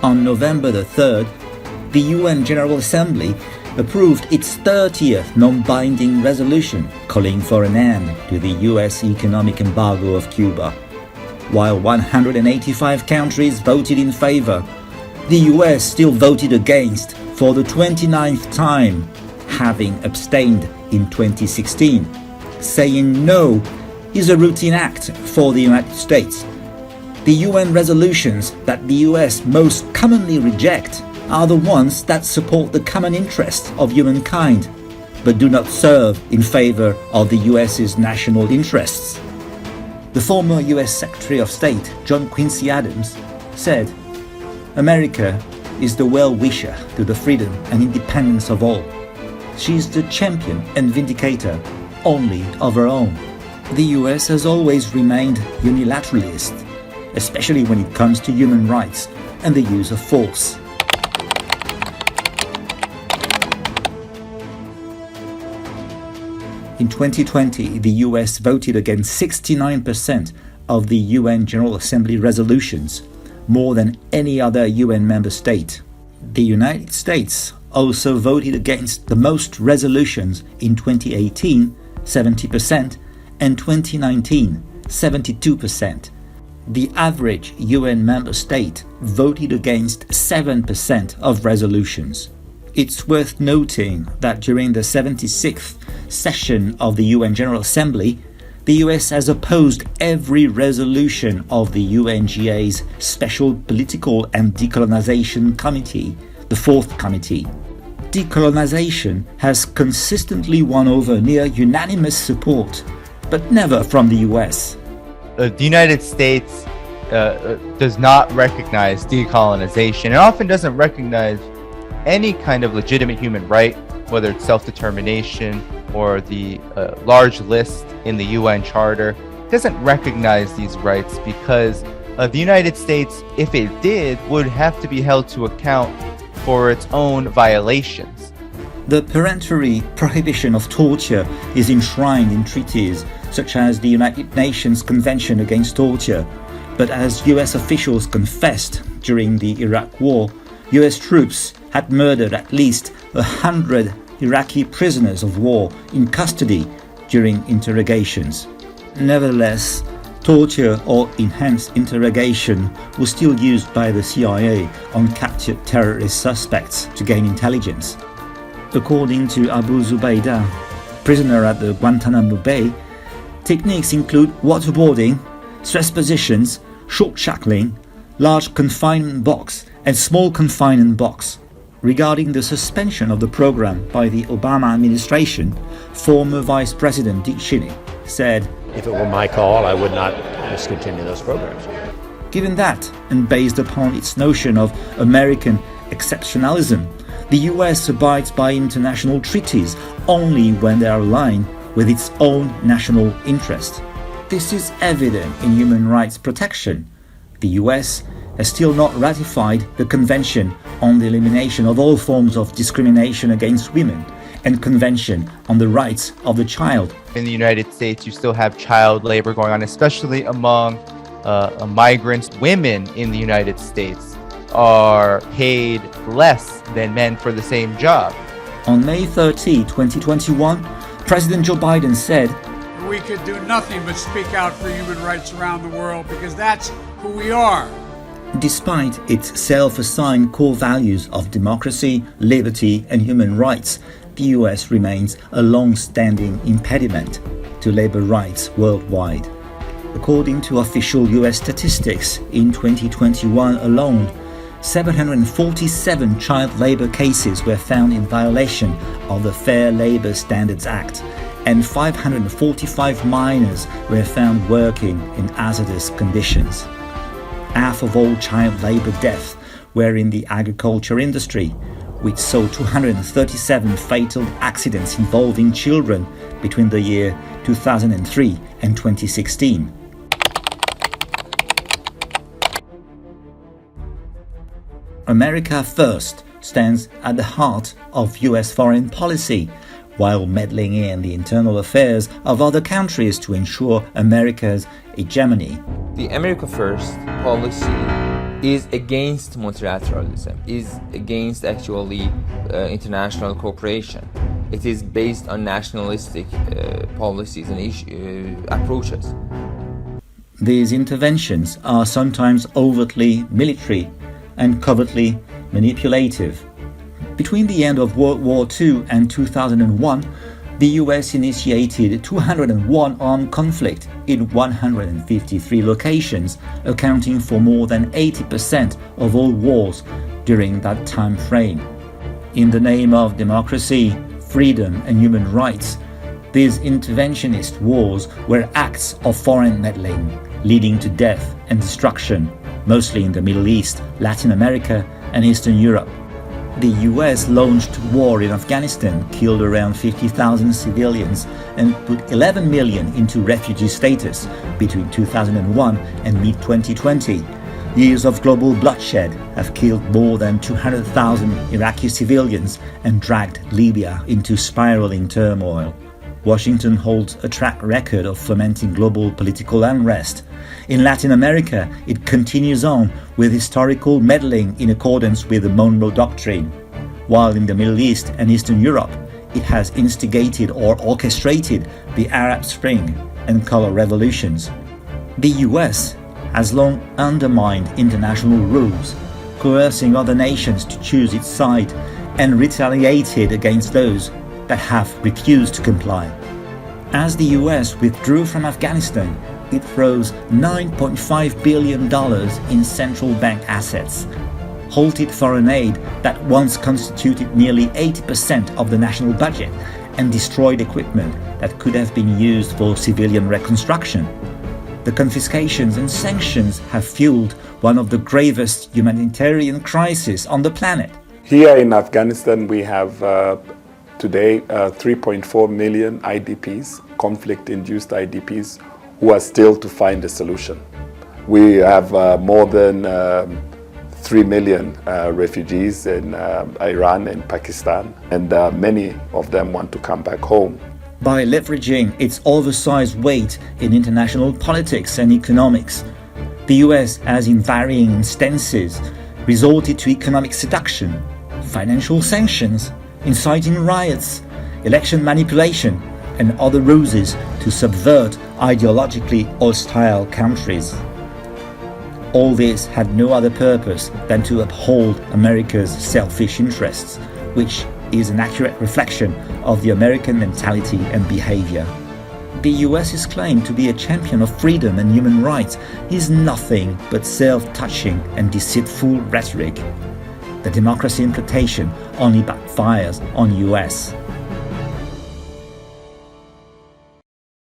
On November the 3rd, the UN General Assembly approved its 30th non-binding resolution calling for an end to the US economic embargo of Cuba. While 185 countries voted in favor, the US still voted against for the 29th time, having abstained in 2016. Saying no is a routine act for the United States. The UN resolutions that the US most commonly reject are the ones that support the common interest of humankind, but do not serve in favor of the US's national interests. The former US Secretary of State, John Quincy Adams, said, "America is the well-wisher to the freedom and independence of all. She is the champion and vindicator only of her own." The US has always remained unilateralist, especially when it comes to human rights and the use of force. In 2020, the US voted against 69% of the UN General Assembly resolutions, more than any other UN member state. The United States also voted against the most resolutions in 2018, 70%, and 2019, 72%. The average UN member state voted against 7% of resolutions. It's worth noting that during the 76th session of the UN General Assembly, the US has opposed every resolution of the UNGA's Special Political and Decolonization Committee, the Fourth Committee. Decolonization has consistently won over near unanimous support, but never from the US. The United States does not recognize decolonization and often doesn't recognize any kind of legitimate human right, whether it's self-determination or the large list in the UN Charter. It doesn't recognize these rights because the United States, if it did, would have to be held to account for its own violations. The peremptory prohibition of torture is enshrined in treaties such as the United Nations Convention Against Torture, but as US officials confessed during the Iraq War, US troops had murdered at least 100 Iraqi prisoners of war in custody during interrogations. Nevertheless, torture or enhanced interrogation was still used by the CIA on captured terrorist suspects to gain intelligence. According to Abu Zubaydah, prisoner at the Guantanamo Bay, techniques include waterboarding, stress positions, short shackling, large confinement box, and small confinement box. Regarding the suspension of the program by the Obama administration, former Vice President Dick Cheney said, "If it were my call, I would not discontinue those programs." Given that, and based upon its notion of American exceptionalism, the US abides by international treaties only when they are aligned with its own national interest. This is evident in human rights protection. The US has still not ratified the Convention on the Elimination of All Forms of Discrimination Against Women and Convention on the Rights of the Child. In the United States, you still have child labor going on, especially among migrants. Women in the United States are paid less than men for the same job. On May 30, 2021, President Joe Biden said, "We could do nothing but speak out for human rights around the world because that's who we are." Despite its self-assigned core values of democracy, liberty, and human rights, the US remains a long-standing impediment to labor rights worldwide. According to official US statistics, in 2021 alone, 747 child labor cases were found in violation of the Fair Labor Standards Act, and 545 minors were found working in hazardous conditions. Half of all child labor deaths were in the agriculture industry, which saw 237 fatal accidents involving children between the year 2003 and 2016. America First stands at the heart of US foreign policy, while meddling in the internal affairs of other countries to ensure America's hegemony. The America First policy is against multilateralism, is against actually international cooperation. It is based on nationalistic policies and approaches. These interventions are sometimes overtly military and covertly manipulative. Between the end of World War II and 2001, the US initiated 201 armed conflicts in 153 locations, accounting for more than 80% of all wars during that time frame. In the name of democracy, freedom and human rights, these interventionist wars were acts of foreign meddling, leading to death and destruction, mostly in the Middle East, Latin America and Eastern Europe. The US launched war in Afghanistan, killed around 50,000 civilians and put 11 million into refugee status between 2001 and mid-2020. Years of global bloodshed have killed more than 200,000 Iraqi civilians and dragged Libya into spiraling turmoil. Washington holds a track record of fomenting global political unrest. In Latin America, it continues on with historical meddling in accordance with the Monroe Doctrine, while in the Middle East and Eastern Europe, it has instigated or orchestrated the Arab Spring and color revolutions. The US has long undermined international rules, coercing other nations to choose its side, and retaliated against those that have refused to comply. As the US withdrew from Afghanistan, it froze $9.5 billion in central bank assets, halted foreign aid that once constituted nearly 80% of the national budget, and destroyed equipment that could have been used for civilian reconstruction. The confiscations and sanctions have fueled one of the gravest humanitarian crises on the planet. Here in Afghanistan, we have today 3.4 million IDPs, conflict-induced IDPs, who are still to find a solution. We have more than 3 million refugees in Iran and Pakistan, and many of them want to come back home. By leveraging its oversized weight in international politics and economics, the US has in varying instances resorted to economic seduction, financial sanctions, inciting riots, election manipulation, and other ruses to subvert ideologically hostile countries. All this had no other purpose than to uphold America's selfish interests, which is an accurate reflection of the American mentality and behavior. The US's claim to be a champion of freedom and human rights is nothing but self-touching and deceitful rhetoric. The democracy implication only backfires on US.